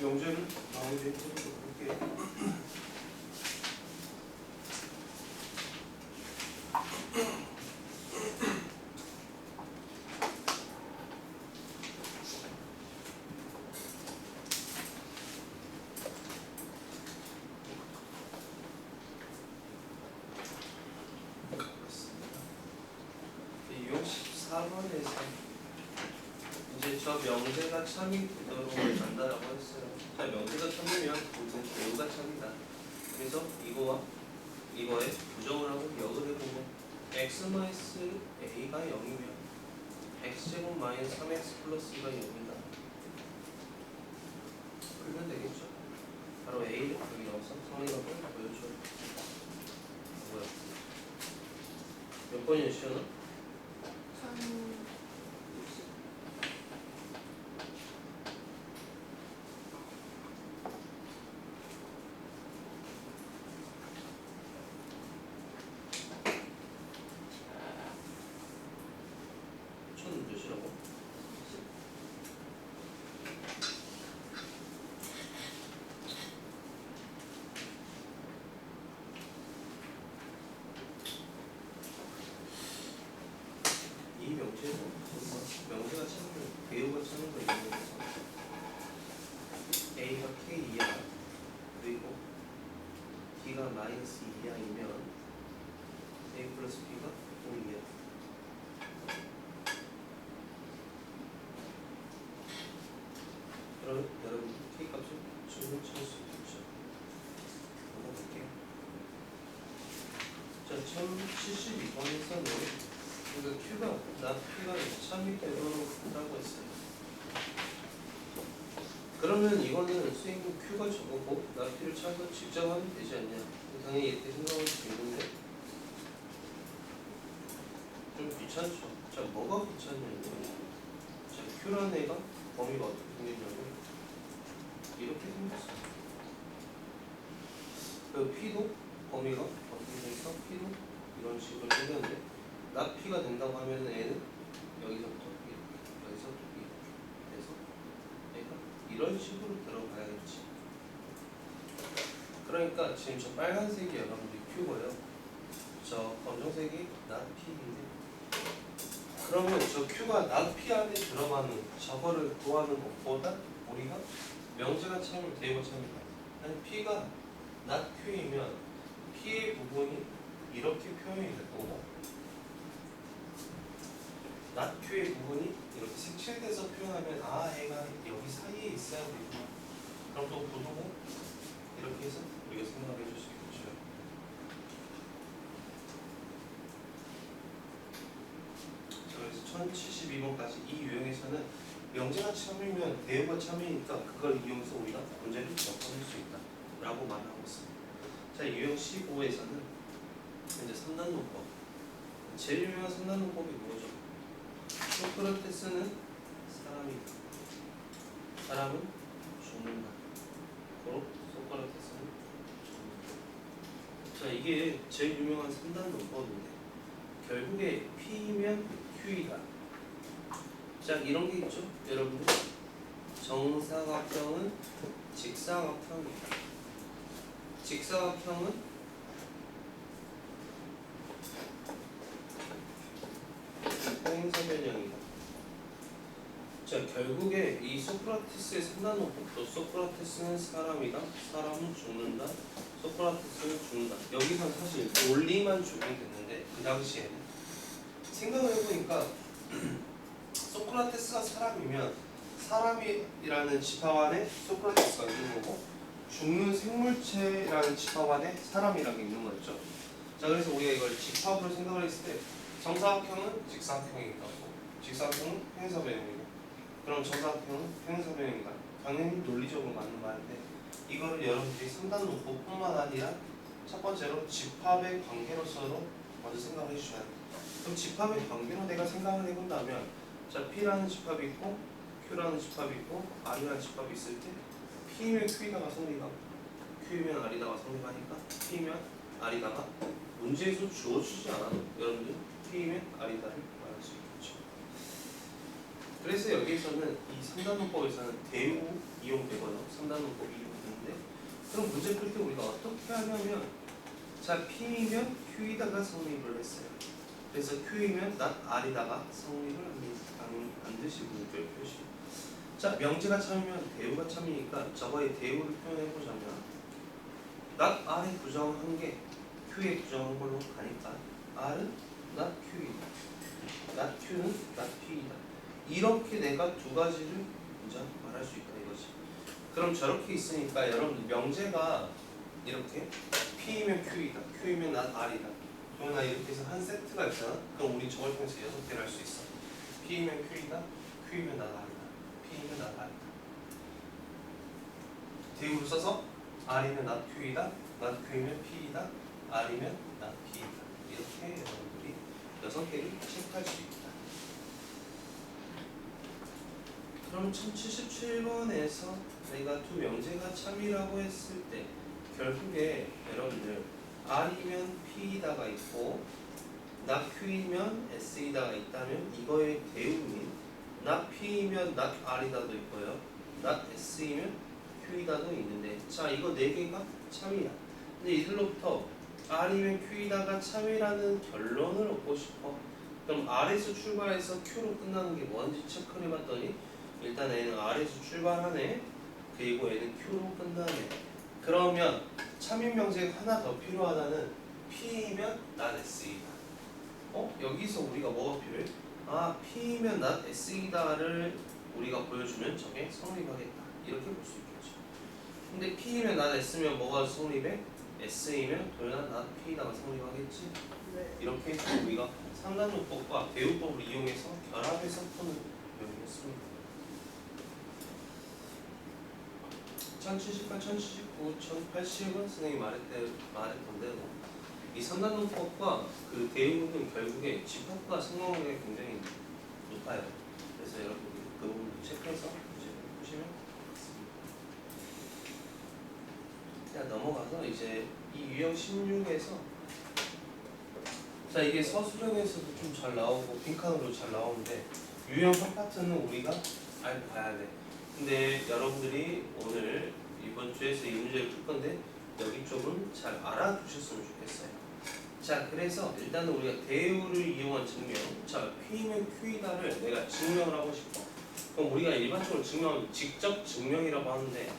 명제를 마무리 해보도록 할게요. 유형 14번에서 이제 저 명제가 참이 되도록 간다라고 했어요. 자, 명제가 참이면 모든 배우가 참이다. 그래서 이거에 부정을 하고 역을 해보면 x-a가 0이면 x제곱 마이너스 3x 플러스 2가 0이다. 그러면 되겠죠. 바로 a를 여기 넣어서 성리학을 보여줘요. 뭐야? 몇 번이야 시연아? 1000 몇이라고? 이 명제는 명제가 찾는 배우가 찾는 거 있는 거죠. a가 k 이하 그리고 b가 마이너스 2 이하이면 a 플러스 b가 5 이하. 그럼 여러분 k 값을 충분히 찾을 수 있겠죠. 넘어갈게요. 자, 1072번에서는 이거 Q가 P가 참이 되도록 한다고 했어요. 그러면 이거는 수행구 Q가 적었고 P를 찾아서 직접 하면 되지 않냐? 당연히 이렇게 생각할 수 있는데 좀 귀찮죠. 자, 뭐가 귀찮냐면 자, Q라는 애가 범위가 어떻게 생겼냐면 이렇게 생겼어요. 그 P도 범위가 어떻게 생겼어? P도 이런 식으로 생겼는데 P가 된다고 하면 애는 여기서부터 이렇게, 여기서부터 이렇게 해서 얘가 이런 식으로 들어가야겠지. 그러니까 지금 저 빨간색이 여러분들이 Q고요. 저 검정색이 P인데 그러면 저 Q가 P 안에 들어가는 저거를 구하는 것보다 우리가 명제가 참이면 대입가 참이다. 아니 P가 Q이면 P의 부분이 이렇게 표현이 될 거고 Q의 부분이 이렇게 색칠돼서 표현하면 애가 여기 사이에 있어야 되구나. 그럼 또 부두고 이렇게 해서 우리가 생각해 줄 수 있겠죠. 자, 그래서 1072번까지 이 유형에서는 명제가 참이면 대우가 참이니까 그걸 이용해서 우리가 문제를 접근할 수 있다 라고 말하고 있습니다. 자, 유형 15에서는 이제 3단 논법. 제일 유명한 3단 논법이 뭐죠? 소크라테스는 사람이다. 사람은 죽는다. 고로 소크라테스는 죽는다. 자, 이게 제일 유명한 3단 논법인데 결국에 P면 Q이다. 자, 이런 게 있죠? 여러분들 정사각형은 직사각형이다. 직사각형은 평행사변형이다. 자, 결국에 이 소크라테스의 3단 논법도 소크라테스는 사람이다. 사람은 죽는다. 소크라테스는 죽는다. 여기서 사실 논리만 적용됐는데 그 당시에는 생각을 해보니까 소크라테스가 사람이면 사람이라는 집합 안에 소크라테스가 있는 거고 죽는 생물체라는 집합 안에 사람이라는 게 있는 거였죠. 자, 그래서 우리가 이걸 집합으로 생각을 했을 때 정사각형은 직사각형이니까 직사각형은 평행사변형이고 그럼 정사각형은 평행사변형이니까 당연히 논리적으로 맞는 말인데 이거를 여러분들이 3단 논법뿐만 아니라 첫 번째로 집합의 관계로서도 먼저 생각을 해주셔야 돼요. 그럼 집합의 관계로 내가 생각을 해본다면 자, P라는 집합이 있고 Q라는 집합이 있고 R이라는 집합이 있을 때 P면 Q이다가 성립하고 Q면 R이다가 성립하니까 P면 R이다가 문제에서 주어주지 않아도 여러분들 P면 R이다를 말할 수 있겠죠. 그래서 여기에서는 이 3단원법에서는 대우 이용되고요. 3단원법 이용되는데 그럼 문제 풀 때 우리가 어떻게 하냐면 자 P이면 Q이다가 성립을 했어요. 그래서 Q이면 not R이다가 성립을 반드시 문제를 표시. 자 명제가 참이면 대우가 참이니까 저거의 대우를 표현해보자면 not R의 부정한 게 Q의 부정한 걸로 가니까 R은 not Q이다. not Q는 not P이다. 이렇게 내가 두 가지를 먼저 말할 수 있다 이거지. 그럼 저렇게 있으니까 여러분들 명제가 이렇게 P이면 Q이다, Q이면 not R이다. 그러나 이렇게 해서 한 세트가 있잖아. 그럼 우리 저걸 통해서 6개를 할 수 있어. P이면 Q이다, Q이면 not R이다, P이면 not R이다. 대우를 써서 R이면 not Q이다, not Q이면 P이다, R이면 not P이다. 이렇게 여러분들이 6개를 체크할 수 있다. 그럼 1077번에서 내가 두 명제가 참이라고 했을 때 결국에 여러분들 R이면 P이다가 있고 not Q이면 S이다가 있다면 이거의 대우인 not P이면 not R이다도 있고요. not S이면 Q이다도 있는데 자 이거 4개가 참이야. 근데 이들로부터 R이면 Q이다가 참이라는 결론을 얻고 싶어. 그럼 R에서 출발해서 Q로 끝나는 게 뭔지 체크를 해봤더니 일단 얘는 R에서 출발하네. 그리고 얘는 Q로 끝나네. 그러면 참인 명제가 하나 더 필요하다는 P이면 not S이다. 여기서 우리가 뭐가 필요해? 아 P이면 not S이다를 우리가 보여주면 저게 성립하겠다. 이렇게 볼 수 있겠죠. 근데 P이면 not S면 뭐가 성립해? S이면 도연한 not P이다가 성립하겠지. 네. 이렇게 해서 우리가 3단원법과 대우법을 이용해서 결합해서 푸는 내용이었습니다. 1078, 1079, 1080은 선생님이 말했던 대로 이 3단원법과 그 대우는 결국에 집합과 성공률이 굉장히 높아요. 그래서 여러분들이 그 부분도 체크해서 이제 보시면 좋겠습니다. 자 넘어가서 이제 이 유형 16에서 자 이게 서술형에서도 좀 잘 나오고 빈칸으로 잘 나오는데 유형 한 파트는 우리가 알고 가야 돼. 근데 여러분들이 오늘 이번 주에서 이 문제를 풀 건데 여기 쪽은 잘 알아두셨으면 좋겠어요. 자 그래서 일단은 우리가 대우를 이용한 증명 자 P면 Q이다를 내가 증명을 하고 싶어. 그럼 우리가 일반적으로 증명하면 직접 증명이라고 하는데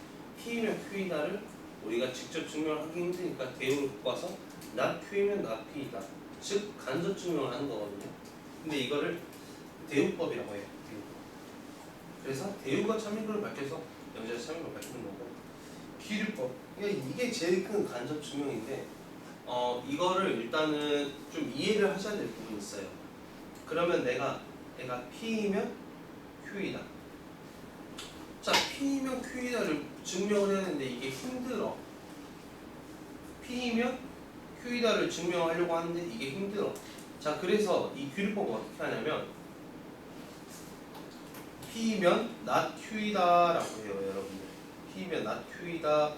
P면 Q이다를 우리가 직접 증명을 하기 힘드니까 대우를 바꿔서 not Q이면 not P이다 즉 간접 증명을 하는 거거든요. 근데 이거를 대우법이라고 해요. 대우법. 그래서 대우가 참인 걸 밝혀서 명제가 참인 걸 밝히는 거고 기류법 그러니까 이게 제일 큰 간접 증명인데 이거를 일단은 좀 이해를 하셔야 될 부분이 있어요. 그러면 내가 P이면 Q이다. 자 P이면 Q이다를 증명을 해야 되는데 이게 힘들어. P이면 Q이다를 증명하려고 하는데 이게 힘들어. 자 그래서 이 규律법은 어떻게 하냐면 P면 not Q이다라고 해요 여러분들. P면 not Q이다.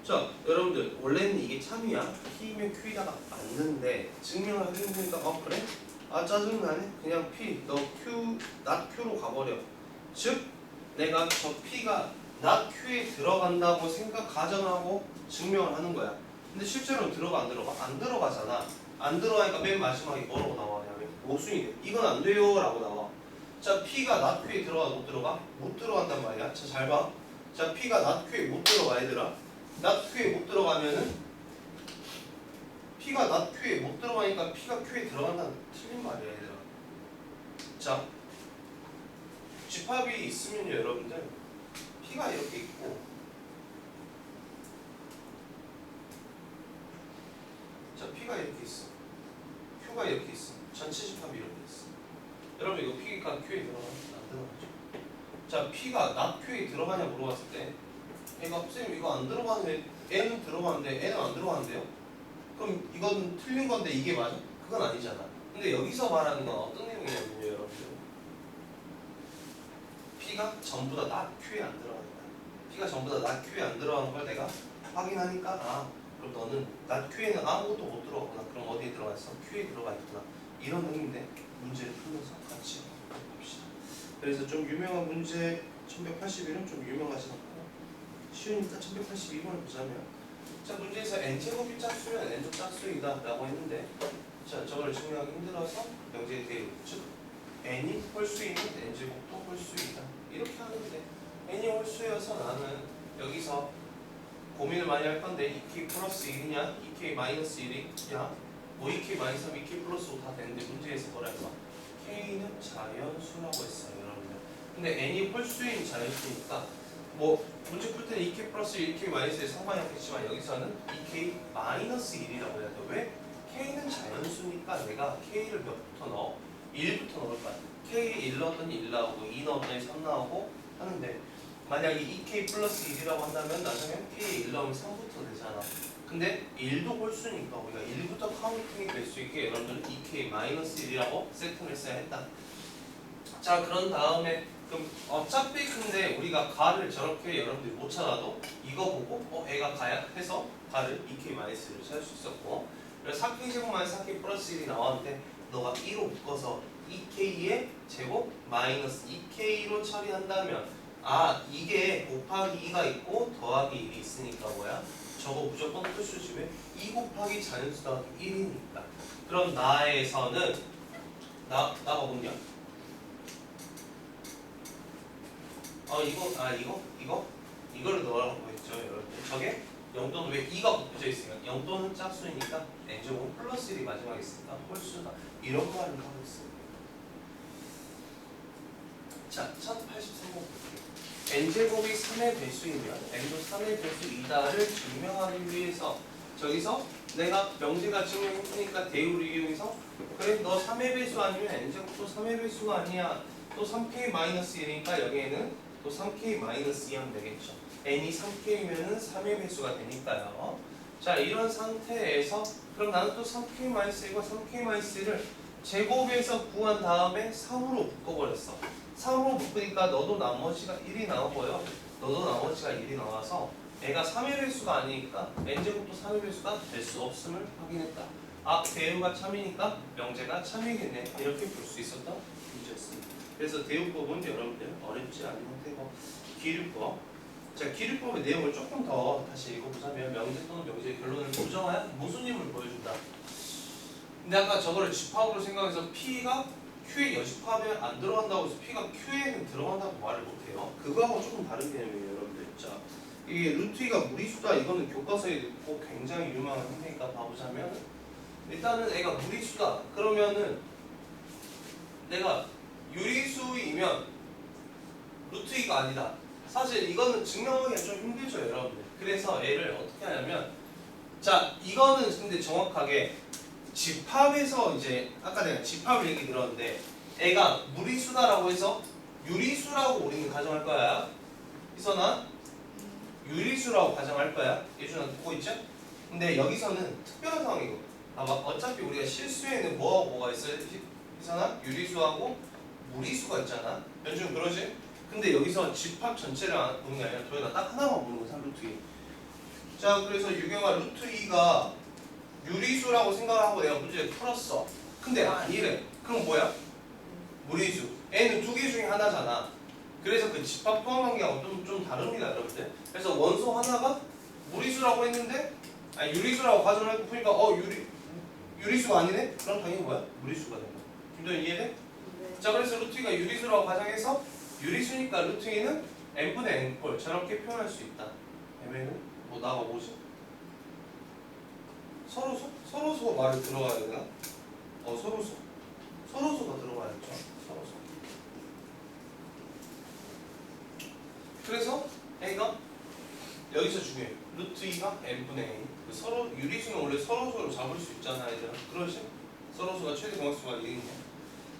자 여러분들 원래는 이게 참이야. P면 Q이다가 맞는데 증명을 하기 힘드니까 그래? 아 짜증나네. 그냥 P 너 Q not Q로 가버려. 즉 내가 저 P가 not Q에 들어간다고 가정하고 증명을 하는 거야. 근데 실제로는 들어가 안 들어가? 안 들어가잖아. 안 들어가니까 맨 마지막에 뭐라고 나와냐면 모순이 돼. 이건 안 돼요 라고 나와. 자 P가 not Q에 들어가 못 들어가? 못 들어간단 말이야. 자 잘 봐. 자 P가 not Q에 못 들어가 얘들아. not Q에 못 들어가면은 P가 not Q에 못 들어가니까 P가 Q에 들어간다는 틀린 말이야 얘들아. 자 집합이 있으면요 여러분들 P가 이렇게 있고 자 P가 이렇게 있어. Q가 이렇게 있어. 전체 집합이 이렇게 있어. 여러분 이거 P가 Q에 들어가나? 안 들어가죠. 자 P가 not Q에 들어가냐 물어봤을 때 얘가 쌤 이거 안 들어가는데 N은 들어가는데 N은 안 들어가는데요? 그럼 이건 틀린 건데 이게 맞아? 그건 아니잖아. 근데 여기서 말하는 건 어떤 내용이냐면요 여러분들 P가 전부 다 not Q에 안 들어가는 거야. P가 전부 다 not Q에 안 들어가는 걸 내가 확인하니까 그럼 너는 not Q에는 아무것도 못 들어가구나. 그럼 어디에 들어가 있어? Q에 들어가 있구나. 이런 의미인데 문제를 풀면서 같이 봅시다. 그래서 좀 유명한 문제 1181은 좀 유명하지 않고 쉬우니까 1182번을 보자면, 자, 문제에서 n제곱이 짝수면 n도 짝수이다 라고 했는데, 자, 저걸 증명하기 힘들어서 명제의 대입, 즉 n이 홀수이면 n제곱도 홀수이다 이렇게 하는데, n이 홀수여서 나는 여기서 고민을 많이 할 건데 2k 플러스 1이냐 2k 마이너스 1이냐 뭐 2k 마이너스 3, 2k 플러스 5 다 되는데, 문제에서 뭐라 해서 k는 자연수라고 했어요 여러분들. 근데 n이 홀수인 자연수니까 뭐 문제 풀 때는 2k 플러스 1, 2k 마이너스 1 상관이 없겠지만 여기서는 2k 마이너스 1이라고 해야 돼. 왜? k는 자연수니까 내가 k를 몇부터 넣어? 1부터 넣을 거야. k 1 넣었더니 1 나오고 2 넣었더니 3 나오고 하는데, 만약에 2k 플러스 1이라고 한다면 나중에 k 1 넣으면 3부터 되잖아. 근데 1도 홀수니까 우리가 1부터 카운팅이 될 수 있게 여러분들은 2k 마이너스 1이라고 세팅을 했어야 했다. 자, 그런 다음에 그럼 어차피 근데 우리가 가를 저렇게 여러분들이 못 찾아도 이거 보고 애가 가야 해서 가를 2k 마이너스를 찾을 수 있었고, 그래서 4k 제곱 마이너스 4k 플러스 1이 나왔는데 너가 2로 묶어서 2k의 제곱 마이너스 2k로 처리한다면, 아 이게 곱하기 2가 있고 더하기 1이 있으니까 뭐야? 저거 무조건 필수지. 왜? 2 곱하기 자연수 더하기 1이니까. 그럼 나에서는 나가 뭐냐? 이거를 넣으라고 했죠 여러분. 저게 0도는 왜 2가 곱해져 있으면 0도는 짝수이니까 n제곱 플러스 1이 마지막에 있으니까 홀수다 이런 말을 하고 있어요. 자, 1083번 볼게요. n제곱이 3의 배수이면 n도 3의 배수이다를 증명하기 위해서 저기서 내가 명제가 증명했으니까 대우를 이용해서, 그래 너 3의 배수 아니면 n제곱도 3의 배수가 아니야, 또 3k-1이니까 여기에는 또 3k-2 하면 되겠죠. n이 3k면은 3의 배수가 되니까요. 자, 이런 상태에서 그럼 나는 또 3k-1과 3k-1를 제곱에서 구한 다음에 3으로 묶어버렸어. 3으로 묶으니까 너도 나머지가 1이 나오고요. 너도 나머지가 1이 나와서 애가 3의 배수가 아니니까 n제곱도 3의 배수가 될 수 없음을 확인했다. 아, 대우가 참이니까 명제가 참이겠네. 이렇게 볼 수 있었던 문제였습니다. 그래서 대우법은 여러분들 어렵지 않은 형태고, 기류법. 자, 기류법의 내용을 조금 더 다시 읽어보자면, 명제 또는 명제의 결론을 부정한 모순임을 보여준다. 근데 아까 저거를 집합으로 생각해서 P가 Q에 여집합에 안 들어간다고 해서 P가 Q에는 들어간다고 말을 못해요. 그거하고 조금 다른 개념이에요 여러분들. 자, 이게 루트 2가 무리수다, 이거는 교과서에 꼭 굉장히 유명한 형태니까 봐보자면, 일단은 애가 무리수다 그러면은 내가 유리수이면 루트 2가 아니다. 사실 이거는 증명하기가 좀 힘들죠 여러분들. 그래서 얘를 어떻게 하냐면, 자 이거는 근데 정확하게 집합에서 이제 아까 내가 집합 얘기 들었는데, 애가 무리수다라고 해서 유리수라고 우리는 가정할 거야. 희선아, 유리수라고 가정할 거야. 예준아 보고 있죠? 근데 여기서는 특별한 상황이고, 봐봐, 어차피 우리가 실수에는 뭐하고 뭐가 있어요? 희선아, 유리수하고 무리수가 있잖아. 연준 그러지? 근데 여기서 집합 전체를 보는 게 아니라 도현아 딱 하나만 보는 거야. 루트 2. 자, 그래서 유경아 루트 2가 유리수라고 생각하고 내가 문제를 풀었어. 근데 아니래. 그럼 뭐야? 무리수. n은 두 개 중에 하나잖아. 그래서 그 집합 포함 관계하고 좀 다릅니다 여러분들. 그래서 원소 하나가 무리수라고 했는데, 아니 유리수라고 가정을 하고 보니까 유리수가 아니네? 그럼 당연히 뭐야? 무리수가 된다. 김도현 이해돼? 네. 자, 그래서 루트 2가 유리수라고 가정해서 유리수니까 루트 2는 n분의 n꼴 저렇게 표현할 수 있다. mn은 뭐 나가 뭐지? 서로소 말을 들어가야 되나? 서로소가 들어가야죠. 서로소. 그래서 A가 여기서 중요해요. 루트 2가 n분의 n. 서로 유리수는 원래 서로소로 잡을 수 있잖아 얘들아. 그러지? 서로소가 최대 공약수가 1이냐.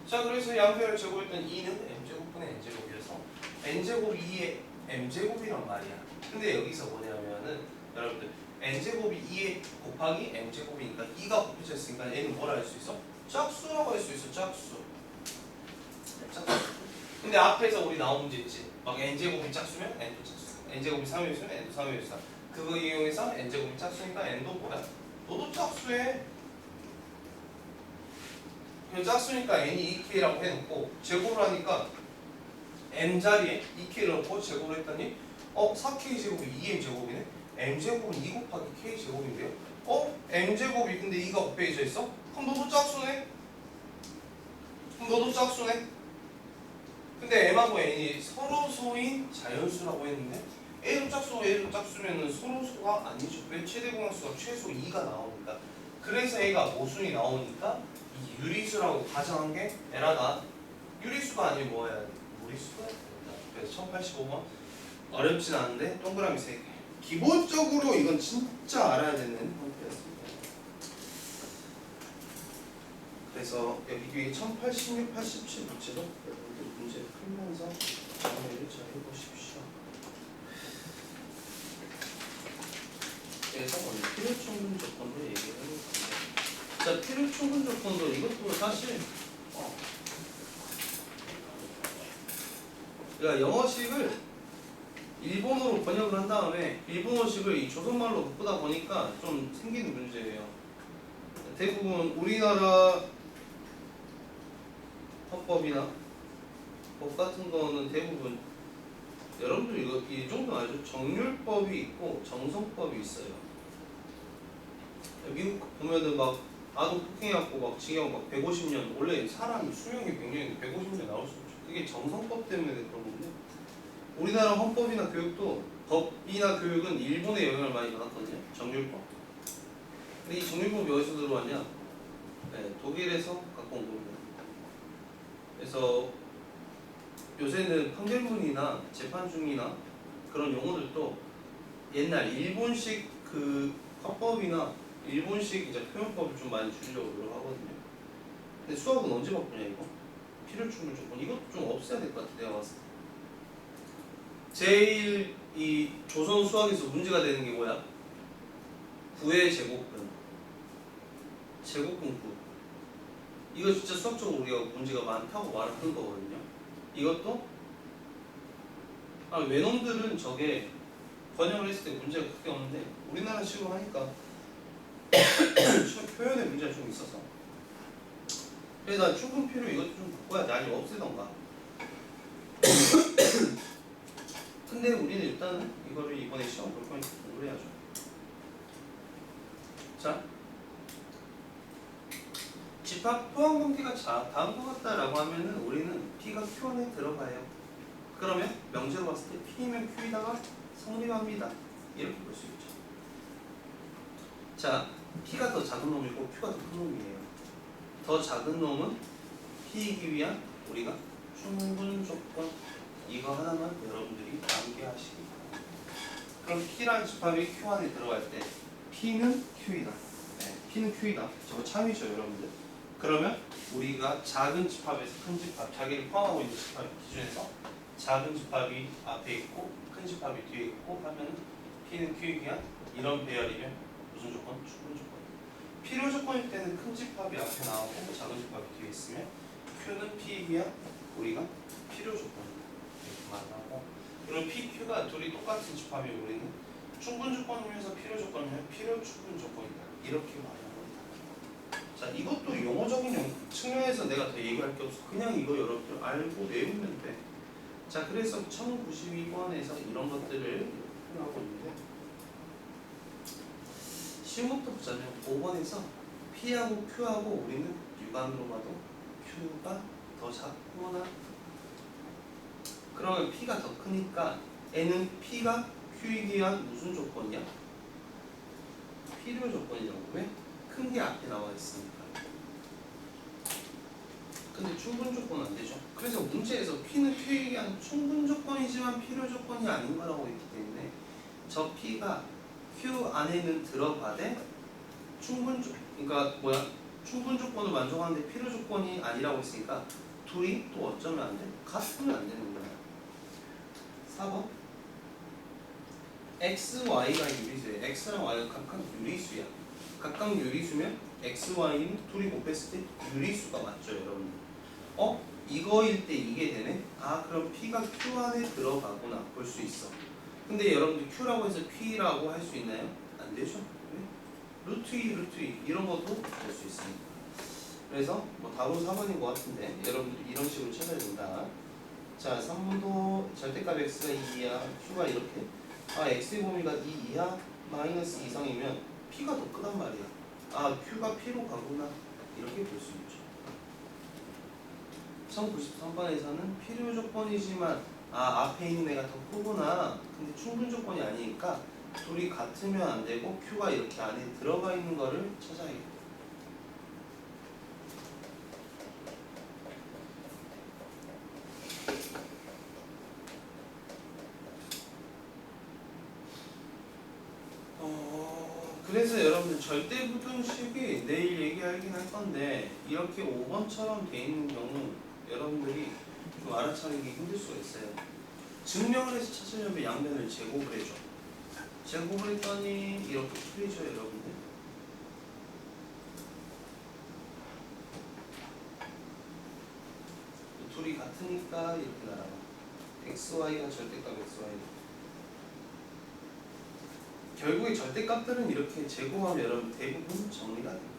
자, 그래서 양변을 제곱했던 2는 m제곱분의 n제곱이어서 n제곱 2의 m제곱이란 말이야. 근데 여기서 뭐냐면은 여러분들 n제곱이 2에 곱하기 m제곱이니까 2가 곱해져 있으니까 n은 뭐라 할 수 있어? 짝수라고 할 수 있어. 짝수. 근데 앞에서 우리 나온 문제 있지. 막 n제곱이 짝수면 n도 짝수, n제곱이 3이면 n도 3이면 그거 이용해서 n제곱이 짝수니까 n도 뭐야? 너도 짝수해. 짝수니까 n이 2k라고 해놓고 제곱을 하니까 m 자리에 2k를 넣고 제곱을 했더니 4k 제곱이 2m 제곱이네. m 제곱은 2 곱하기 k 제곱인데요. m 제곱이 근데 2가 곱해져 있어? 그럼 너도 짝수네. 근데 m하고 n이 서로소인 자연수라고 했는데 a도 짝수고 a도 짝수면은 서로소가 아니죠. 왜? 최대 공약수가 최소 2가 나오니까. 그래서 a가 모순이 나오니까 이 유리수라고 가정한 게 에라가 유리수가 아니면 뭐 해야 돼? 무리수가 해야 된다. 그래서 1085번 어렵진 않은데 동그라미 3개. 기본적으로 이건 진짜 알아야 되는 형태였습니다. 그래서 여기 뒤에 1086, 87 문제도 여러분들 문제를 풀면서 정리를 잘 해보십시오. 그래서 오늘 필요충분 조건도 얘기를 해볼 건데, 자, 필요충분 조건도 이것도 사실 그러니까 영어식을 일본어로 번역을 한 다음에 일본어식을 이 조선말로 바꾸다 보니까 좀 생기는 문제예요. 대부분 우리나라 헌법이나 법 같은 거는 대부분 여러분들 이거 이 정도 알죠? 정률법이 있고 정성법이 있어요. 미국 보면은 막 아동 폭행해갖고 막 징역 막 150년, 원래 사람 수명이 100년인데 150년 나올 수 없죠. 그게 정성법 때문에 그런 건데, 우리나라 헌법이나 교육도 법이나 교육은 일본의 영향을 많이 받았거든요. 정률법. 근데 이 정률법이 어디서 들어왔냐? 네, 독일에서 갖고 온 겁니다. 그래서 요새는 판결문이나 재판 중이나 그런 용어들도 옛날 일본식 그 화법이나 일본식 이제 표현법을 좀 많이 줄이려고 노력하거든요. 근데 수학은 언제 바꾸냐 이거? 필요충분 조건 이것도 좀 없애야 될 것 같아 내가 봤을 때. 제일 이 조선 수학에서 문제가 되는 게 뭐야? 9의 제곱근 9 이거 진짜 수학적으로 우리가 문제가 많다고 말하는 거거든요. 이것도 외놈들은 저게 번역을 했을 때 문제가 크게 없는데 우리나라 식으로 하니까 표현에 문제가 좀 있어서, 그래서 난 충분 필요 이것도 좀 바꿔야 돼. 아니 없애던가. 근데 우리는 일단은 이거를 이번에 시험 볼 거니까 공부를 해야죠. 자, 집합 포함 관계가 다음 것 같다라고 하면은 우리는 P가 Q 안에 들어가요. 그러면 명제로 봤을 때 P면 Q이다가 성립합니다. 이렇게 볼 수 있죠. 자, P가 더 작은 놈이고 Q가 더 큰 놈이에요. 더 작은 놈은 P이기 위한 우리가 충분 조건 이거 하나만 여러분들이 암기하시기 바랍니다. 그럼 P라는 집합이 Q 안에 들어갈 때 P는 Q이다. 네, P는 Q이다. 저거 참이죠 여러분들. 그러면 우리가 작은 집합에서 큰 집합, 자기를 포함하고 있는 집합 기준에서 작은 집합이 앞에 있고 큰 집합이 뒤에 있고 하면 P는 Q이기 위한 이런 배열이면 무슨 조건? 충분 조건. 필요 조건일 때는 큰 집합이 앞에 나오고 작은 집합이 뒤에 있으면 Q는 P이기 위한 우리가 필요 조건이다. 이렇게 말하고, 그리고 P, Q가 둘이 똑같은 집합이면 우리는 충분 조건이면서 필요 조건이면 필요 충분 조건이다. 이렇게 말하는 겁니다. 자, 이것도 용어적인 측면에서 내가 더 얘기할 게 없어. 그냥 이거 여러분들 알고 외우면 돼. 자, 그래서 1092번에서 이런 것들을 하고 있는데, 쉬운 것부터 보자면 5번에서 P하고 Q하고 우리는 육안으로 봐도 Q가 더 작거나, 그러면 P가 더 크니까 N은 P가 Q이기 위한 무슨 조건이야? 필요 조건이라고. 왜? 큰 게 앞에 나와 있으니까. 근데 충분 조건은 안 되죠. 그래서 문제에서 P는 Q이기 위한 충분 조건이지만 필요 조건이 아닌 거라고 했기 때문에 저 P가 Q 안에는 들어가되 그러니까 충분 조건을 만족하는데 필요 조건이 아니라고 했으니까 둘이 또 어쩌면 안 돼? 같으면 안 되는 거야. 4번 X, Y가 유리수예요. X랑 Y가 각각 유리수야. 각각 유리수면 X, Y는 둘이 곱했을 때 유리수가 맞죠 여러분? 이거일 때 이게 되네? 그럼 P가 Q 안에 들어가구나 볼 수 있어. 근데 여러분들 Q라고 해서 P라고 할 수 있나요? 안 되죠. 왜? 루트 2, 루트 2 이런 것도 볼 수 있으니까. 그래서 뭐 답은 4번인 것 같은데 여러분들 이런 식으로 찾아야 된다. 자, 3번도 절대값 x가 2 이하, q가 이렇게. 아, x의 범위가 2 이하 마이너스 이상이면 p가 더 크단 말이야. 아, q가 p로 가구나. 이렇게 볼 수 있죠. 1093번에서는 필요 조건이지만 앞에 있는 애가 더 크구나. 근데 충분 조건이 아니니까 둘이 같으면 안 되고 q가 이렇게 안에 들어가 있는 거를 찾아야겠다. 그래서 여러분들 절대부등식이 내일 얘기하긴 할 건데 이렇게 5번처럼 돼 있는 경우 여러분들이 좀 알아차리기 힘들 수가 있어요. 증명을 해서 찾으려면 양변을 제곱을 해줘. 제곱을 했더니 이렇게 풀리죠, 여러분들. 둘이 같으니까 이렇게 나와요. xy가 절대값 xy. 결국에 절대값들은 이렇게 제곱하면 여러분 대부분 정리가 됩니다.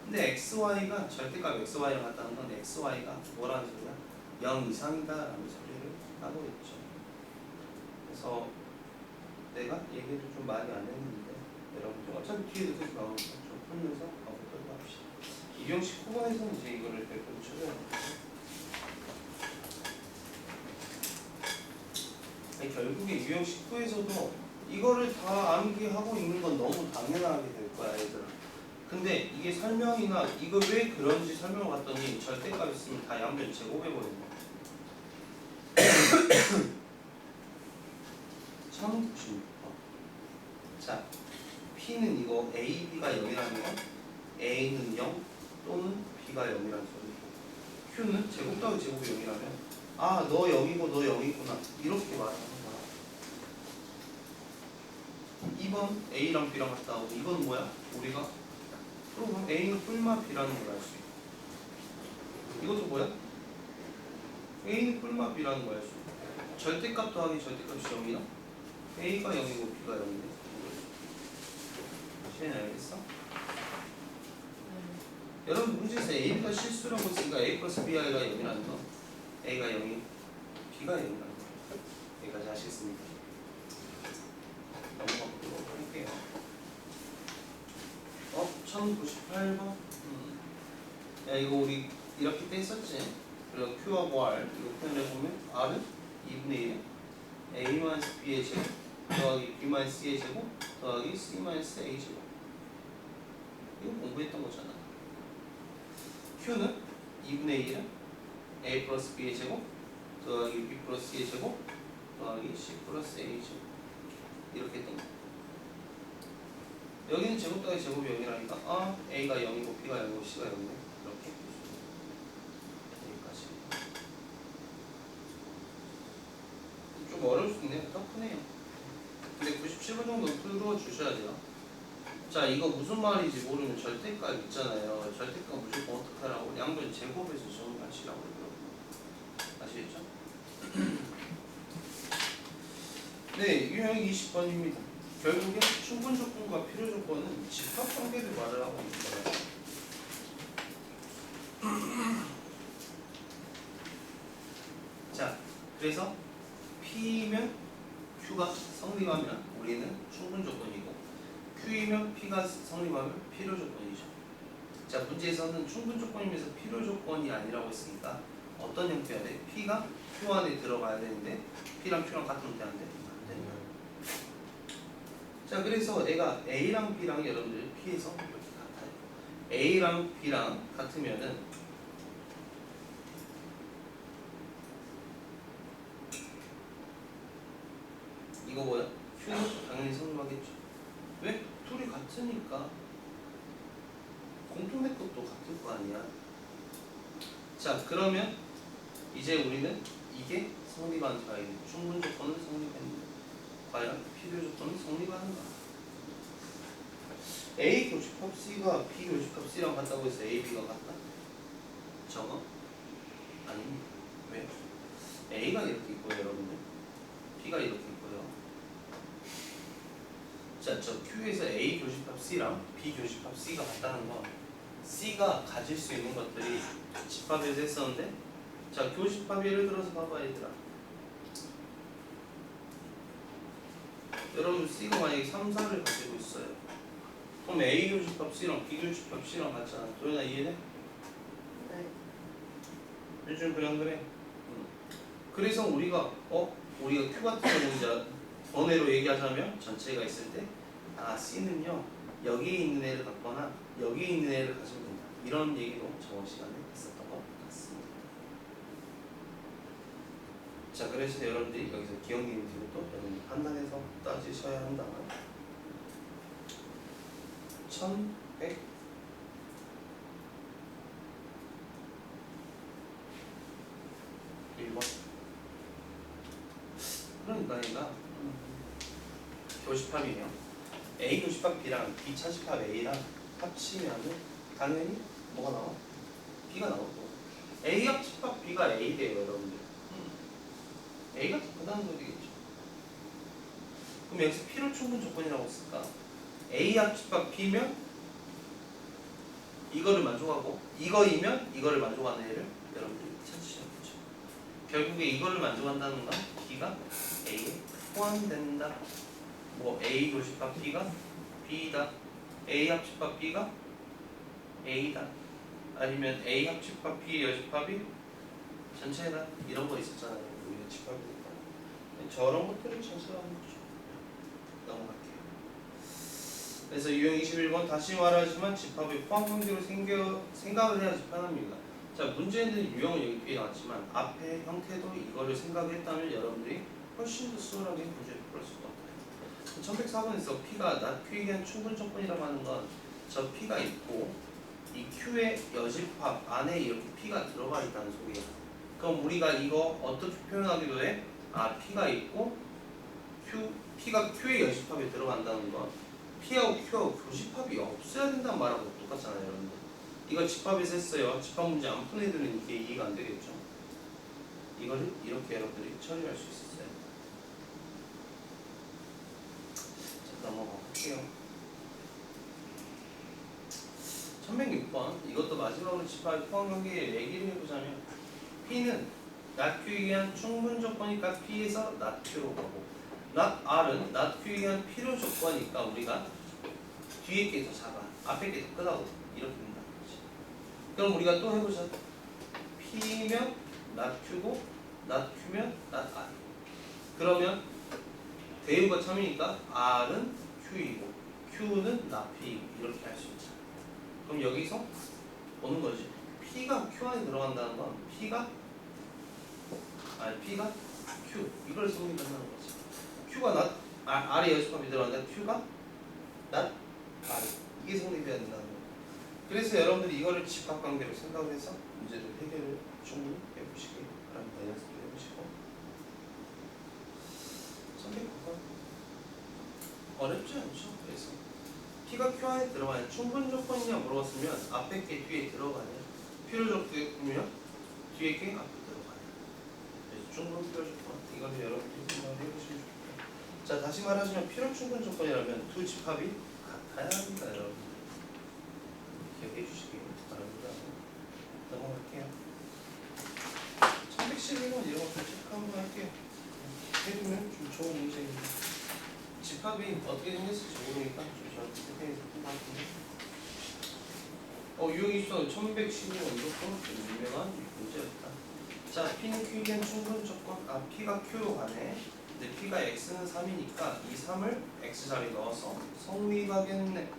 근데 xy가 절대값 xy랑 같다는 건 xy가 뭐라는 소리야? 0 이상이다 라는 소리를 하고 있죠. 그래서 내가 얘기를 좀 많이 안 했는데 여러분들 어차피 뒤에도 계속 나오니까 좀 풀면서 가보도록 합시다. 이형식 후반에서는 이제 이거를 별도로 쳐줘야 돼요. 결국에 유형식 후에서도 이거를 다 암기하고 있는 건 너무 당연하게 될 거야, 얘들아. 근데 이게 설명이나 이거 왜 그런지 설명을 봤더니 절대값 있으면 다 양변 제곱해버린다. 1096번. 자, P는 이거 A, B가 0이라는 건 A는 0 또는 B가 0이라는 소리고 Q는 제곱 더하기 제곱이 0이라면 너 0이고 너 0이구나 이렇게 말하는 거야. 2번 A랑 B랑 같다 하고 이건 뭐야? 우리가 그럼 A는 뿔마 B라는 걸 알 수 있고 이것도 뭐야? A는 뿔마 B라는 걸 알 수 있고 절대값 더하기 절대값이 0이야? A가 0이고 B가 0인데 시현이 알겠어? 여러분 문제에서 A가 실수라고 했으니까 A 플러스 BI가 0이라는 거 A가 0이 B가 0이라는 거 여기까지 하시겠습니까? 넘어가보도록 할게요. 1098번 야 이거 우리 이렇게 뺐었지? 그리고 Q하고 R 이거 표현해보면 R은 2분의 1 A-B의 제곱 더하기 B-C의 제곱 더하기 C-A의 제곱 이거 공부했던 거잖아. Q는 2분의 1은 A 플러스 B의 제곱 더하기 B 플러스 C의 제곱 더하기 C 플러스 A의 제곱 이렇게 했던 거. 여기는 제곱 더하기 제곱이 0이라니까 A가 0이고 B가 0이고 C가 0이네 이렇게 여기까지. 좀 어려울 수 있네요. 크네요. 근데 97번 정도 풀어주셔야 돼요. 자, 이거 무슨 말인지 모르면 절대값 있잖아요. 절대값 무조건 어떻게 하라고? 양변 제곱해서 정리하시라고 그러더라고요. 아시겠죠? 네, 유형 20번입니다. 결국에 충분 조건과 필요 조건은 집합 관계를 말을 하고 있는 거예요. 자, 그래서 P면 Q가 성립하면 우리는 충분 조건이고 Q이면 P가 성립하면 필요 조건이죠. 자, 문제에서는 충분 조건이면서 필요 조건이 아니라고 했으니까 어떤 형태여야 돼? P가 Q 안에 들어가야 되는데 P랑 Q랑 같은 형태 안 돼? 안 되는 거야. 자, 그래서 애가 A랑 B랑 여러분들 P에서 이렇게 같아요. A랑 B랑 같으면은 이거 뭐야? Q는 당연히 성립하겠죠. 왜? 둘이 같으니까 공통의 것도 같을 거 아니야. 자, 그러면 이제 우리는 이게 성립한 자인 충분 조건은 성립했는데 과연 필요 조건은 성립하는가? A 교집합 C가 B 교집합 C랑 같다고 해서 A, B가 같다? 저거? 아닙니다. 왜? A가 이렇게 있고요, 여러분들. B가 이렇게 있고요. 자, 저 Q에서 A 교집합 C랑 B 교집합 C가 같다는 건 C가 가질 수 있는 것들이 집합에서 했었는데, 자 교집합 예를 들어서 봐봐 얘들아. 여러분 C가 만약에 3, 4를 가지고 있어요. 그럼 A 교집합 C랑 B 교집합 C랑 같잖아. 도현아 이해돼? 네. 요즘 그냥 그래. 그래서 우리가 Q 같은 경우 이제 번외로 얘기하자면 전체가 있을 때 C는요 여기에 있는 애를 갖거나 여기에 있는 애를 가지면 된다. 이런 얘기도 저번 시간에 했었던 것 같습니다. 자 그래서 여러분들이 여기서 기억님들도 여러분이 판단해서 따지셔야 한다면 1100 1번. 그러니까 얘가 교집합이에요. A 교집합 B랑 B 차집합 A랑 합치면은 당연히 뭐가 나와? B가 나오고. A 합집합 B가 A 돼요 여러분들. A가 더 크다는 소리겠죠. 그럼 여기서 P를 충분 조건이라고 쓸까? A 합집합 B면 이거를 만족하고 이거이면 이거를 만족하는 애를 여러분들이 찾으셔야 되죠. 결국에 이거를 만족한다는 건 B가 A에 포함된다. 뭐 A 교집합 B가 B다. A 합집합 B가 A다. 아니면 A 합집합 B의 여집합이 전체다. 이런 거 있었잖아요. 우리가 집합이니까. 저런 것들을 전체하는 거죠. 넘어갈게요. 그래서 유형 21번 다시 말하지만 집합의 포함 관계로 생각을 해야지 편합니다. 자 문제는 유형은 여기 뒤에 나왔지만 앞에 형태도 이거를 생각했다면 여러분들이 훨씬 더 수월하게 문제를 풀 수 있다. 1104번에서 P가 not Q에 대한 충분 조건이라고 하는 건 저 P가 있고 이 Q의 여집합 안에 이렇게 P가 들어가 있다는 소리야. 그럼 우리가 이거 어떻게 표현하기도 해? P가 있고 P가 Q의 여집합에 들어간다는 건 P하고 Q하고 교집합이 없어야 된다는 말하고 똑같잖아요 여러분들. 이거 집합에서 했어요. 집합 문제 안 푼 애들은 이게 이해가 안 되겠죠. 이거를 이렇게 여러분들이 처리할 수 있었어요. 자 넘어가 볼게요. 1106번 이것도 마지막으로 집합의 포함 관계에 얘기를 해보자면 P는 not Q에 의한 충분 조건이니까 P에서 not Q로 가고 not R은 not Q에 의한 필요 조건이니까 우리가 뒤에 게 더 작아 앞에 게 더 크다고 이렇게 된다는 거지. 그럼 우리가 또 해보자. P면 not Q고 not Q면 not R. 그러면 대우가 참이니까 R은 Q이고 Q는 not P이고 이렇게 할 수 있죠. 그럼 여기서 보는 거지. P가 Q 안에 들어간다는 건 P가 Q 이걸 성립한다는 거지. Q가 not R의 여집합이 들어간다. Q가 not R 이게 성립해야 된다는 거예요. 그래서 여러분들이 이거를 집합관계로 생각을 해서 문제를 해결을 충분히 해보시기 바랍니다. 연습도 해보시고 309번 어렵지 않죠? 그래서 P가 Q 안에 들어가냐 충분 조건이냐 물어봤으면 앞에 게 뒤에 들어가냐 필요 조건이면 뒤에 게 앞에 들어가냐 그래서 충분 필요 조건 이거를 여러분들이 생각을 해보시면 좋겠다. 자 다시 말하자면 필요 충분 조건이라면 두 집합이 같아야 합니다 여러분. 기억해 주시기 바랍니다. 넘어갈게요. 1112번 이런 것들 체크 한번 할게요. 해두면 좀 좋은 문제입니다. 집합이 어떻게 생겼을지 모르니까 좀 저한테 체크해서 한번 유형이 있어 1112번 이것도 좀 유명한 문제였다. 자 P는 Q에 대한 충분 조건 P가 Q로 가네. 근데 P가 X는 3이니까 이 3을 X자리에 넣어서 성립하겠네.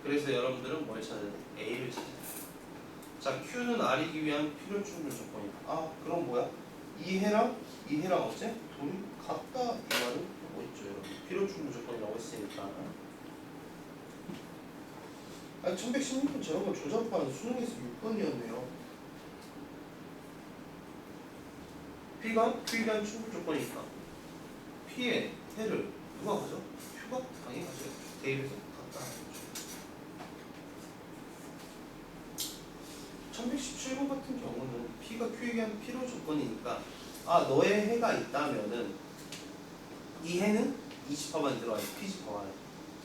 그래서 여러분들은 뭘 찾아야 돼? A를 찾아야 돼. 자 Q는 R이기 위한 필요 충분 조건이다. 그럼 뭐야? 이 해랑 어째? 둘이 같다 이 말을 하고 있죠 여러분. 필요 충분 조건이라고 했으니까 1116번 저런 거 조잡한 수능에서 6번이었네요. P가 Q에 대한 충분 조건이니까 P의 해를 누가 가져? Q가 당연히 가져요. 대입해서 같다 하는 거죠. 1117번 같은 경우는 P가 Q에 대한 필요 조건이니까 너의 해가 있다면은 이 해는 이 집합 안에 들어가야 돼. P 집합 안에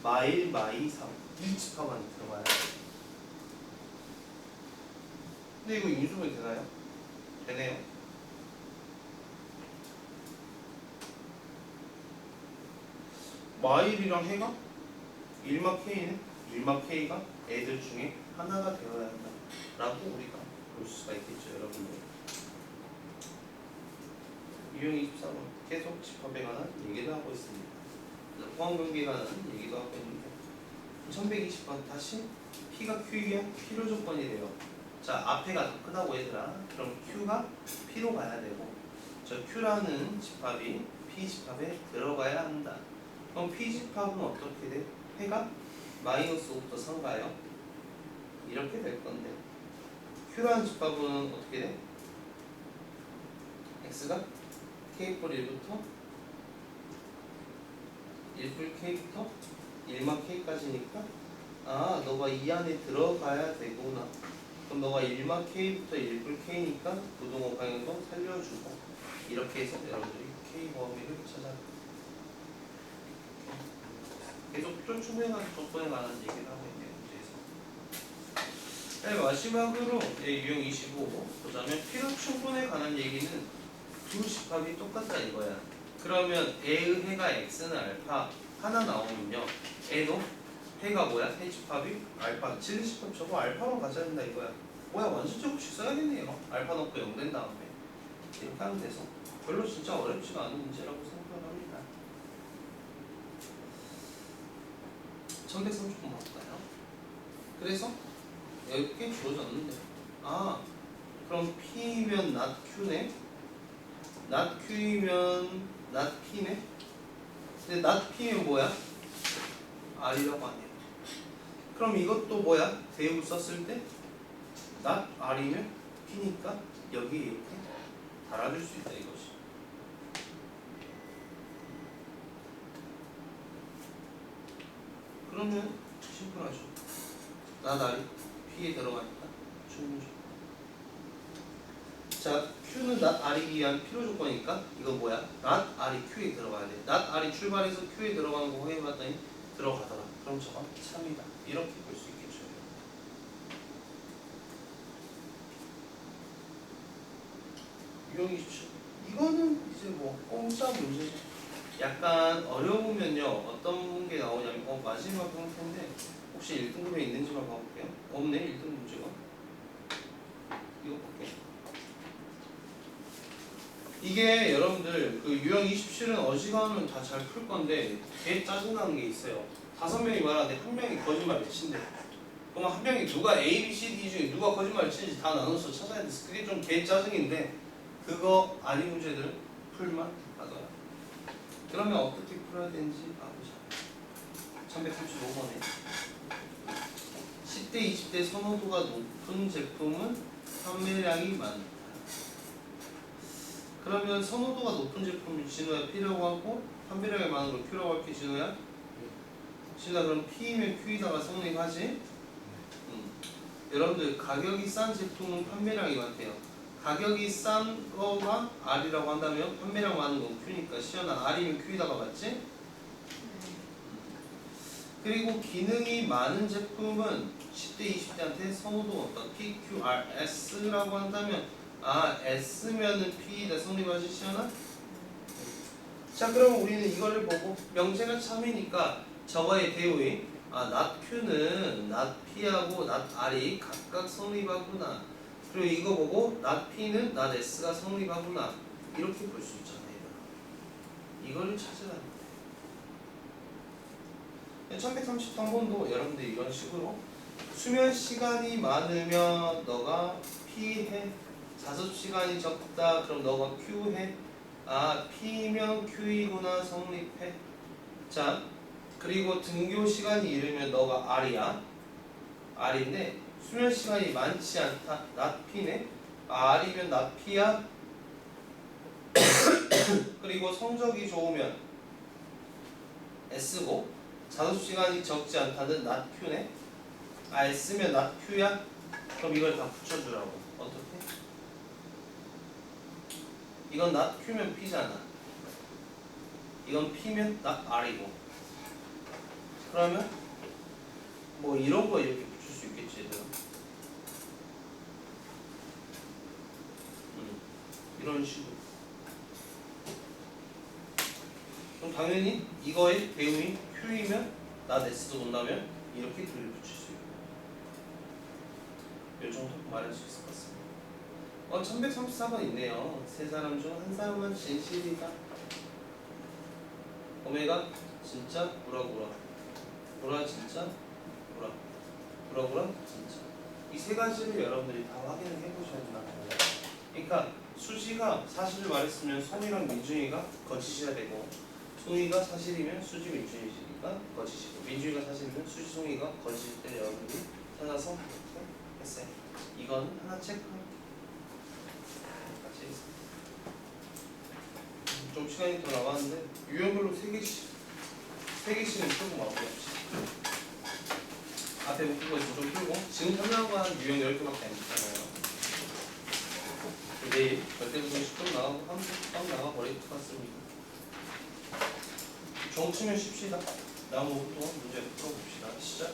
마일, 마이, 3 이 집합 안에 들어가야 돼. 근데 이거 인수분해 되나요? 되네요. 마일이랑 해가 1마 K는 1마 K가 애들 중에 하나가 되어야 한다 라고 우리가 볼 수가 있겠죠, 여러분들. 유형 23은 계속 집합에 관한 얘기도 하고 있습니다. 포함관계에 관한 얘기도 하고 있는데 1120번 다시 P가 Q이면 필요 조건이 돼요. 자, 앞에가 더 크다고 얘들아. 그럼 Q가 P로 가야 되고 저 Q라는 집합이 P 집합에 들어가야 한다. 그럼 P 집합은 어떻게 돼? 해가 마이너스 5부터 3가요. 이렇게 될 건데 Q라는 집합은 어떻게 돼? X가 K뿔 1부터 1뿔 K부터 1마 K까지니까 아, 너가 이 안에 들어가야 되구나. 그럼 너가 1마 K부터 1뿔 K니까 부동호 방향도 살려주고 이렇게 해서 여러분들이 K 범위를 찾아 계속 조건에 관한 얘기를 하고 있네요. 문제에서. 네, 마지막으로 유형 25 보자면 필요 충분에 관한 얘기는 두 집합이 똑같다 이거야. 그러면 A의 해가 X는 알파 하나 나오면요, A도 해가 뭐야? 해 집합이 알파. 진리 집합 저거 알파만 가져야 된다 이거야. 뭐야, 완전 조금씩 써야겠네요. 알파 넣고 0 된 다음에 이렇게 하면 돼서 별로 진짜 어렵지가 않은 문제라고 생각합니다. 1130번 볼까요? 그래서 이렇게 주어졌는데 아, 그럼 P면 not Q네? not Q이면 not P네? 근데 not P면 뭐야? R이라고 하네요. 그럼 이것도 뭐야? 대우 썼을 때 not R이면 P니까 여기 이렇게 달아줄 수 있다 이거지. 그러면 심플하죠. not R이 P에 들어가니까 충분히. 자, Q는 not R이기 위한 필요 조건이니까 이거 뭐야? not R이 Q에 들어가야 돼. not R이 출발해서 Q에 들어가는 거 확인해봤더니 들어가더라. 그럼 저건 참이다. 이렇게 볼 수 있겠죠. 유형 27. 이거는 이제 뭐 공짜 문제죠. 약간 어려우면요 어떤 게 나오냐면 마지막 형태인데 혹시 1등급에 있는지만 봐볼게요. 없네, 1등급 문제가. 이거 볼게요. 이게 여러분들 그 유형 27은 어지간하면 다 잘 풀 건데 되게 짜증나는 게 있어요. 5명이 말하는데 1명이 거짓말을 친대. 그럼 1명이 누가 A, B, C, D 중에 누가 거짓말을 치는지 다 나눠서 찾아야 돼. 그게 좀 개 짜증인데 그거 아닌 문제들은 풀만 하더라. 그러면 어떻게 풀어야 되는지 봐보자. 1135번에 10대, 20대 선호도가 높은 제품은 판매량이 많다. 그러면 선호도가 높은 제품을 진호야 P라고 하고 판매량이 많은 걸 Q라고 할게. 진호야? 진호야, 그럼 P면 Q이다가 성립하지? 여러분들 가격이 싼 제품은 판매량이 많대요. 가격이 싼 거가 R이라고 한다면 판매량 많은 건 Q니까 시연아 R이면 Q이다가 맞지? 그리고 기능이 많은 제품은 10대, 20대한테 선호도가 없다. P, Q, R, S라고 한다면 S면은 P이다 성립하지 시연아? 자, 그럼 우리는 이거를 보고 명제가 참이니까 저거의 대우의 not Q는 not P하고 not R이 각각 성립하구나. 그리고 이거 보고 not P는 not S가 성립하구나. 이렇게 볼 수 있잖아요. 이거를 찾으라는 거예요. 1133번도 여러분들 이런 식으로 수면 시간이 많으면 너가 P해. 자습 시간이 적다. 그럼 너가 Q해. P면 Q이구나 성립해. 자, 그리고 등교 시간이 이르면 너가 R이야. R인데 수면 시간이 많지 않다. not P네. R이면 not P야. 그리고 성적이 좋으면 S고 자습 시간이 적지 않다는 not Q네. S면 not Q야. 그럼 이걸 다 붙여주라고. 어떻게? 이건 not Q면 P잖아. 이건 P면 not R이고. 그러면 뭐 이런 거 이렇게 붙일 수 있겠지 얘들아. 이런 식으로. 그럼 당연히 이거의 대응이 Q이면 나 S도 본다면 이렇게 둘이 붙일 수 있고 이 정도 말할 수 있을 것 같습니다. 1134번 있네요. 세 사람 중 한 사람은 진실이다. 오메가 진짜 구라구라 구라 진짜 구라 구라구라 진짜 이 세 가지를 여러분들이 다 확인을 해보셔야 된다는 거예요. 그러니까 수지가 사실을 말했으면 송이랑 민준이가 거짓이어야 되고 송이가 사실이면 수지 민준이가 거짓이고 민준이가 사실이면 수지 송이가 거짓일 때 여러분들이 찾아서 이렇게 했어요. 이건 하나 체크하고 같이 했습니다. 좀 시간이 더 남았는데 유형별로 3개씩은 풀고 마무리합시다. 앞에 묶은 거 좀 풀고 지금 설명한 거 한 유형 10개밖에 안 있잖아요. 내일 절대부분 10분 나가고 한번 나가버릴 것 같습니다. 정치면 쉽시다. 다음 5분 동안 문제 풀어봅시다. 시작.